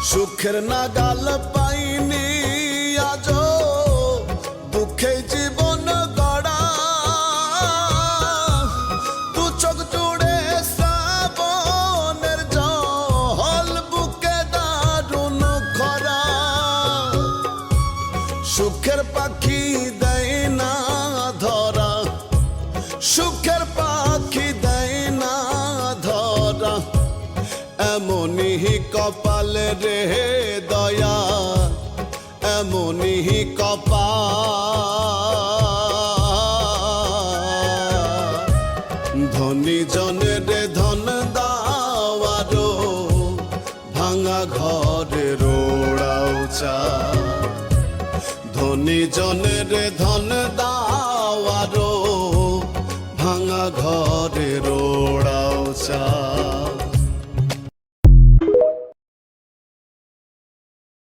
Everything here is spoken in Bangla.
সুখের নাগাল পাইনি আজো দুঃখে জীবন গড়া দু চোখ জুড়ে শ্রাবণের জল বুকে দারুণ খরা সুখের পাখি দেয় না ধরা সুখের পাখি দেয় না ধরা এমনই কপাল রে দয়া এমনই কপাল ধনী জনের ধন দাওয়ারো ভাঙা ঘরের ওড়াও চা ধনী জনের ধন দাওয়ারো ভাঙা ঘরের ওড়াও চা।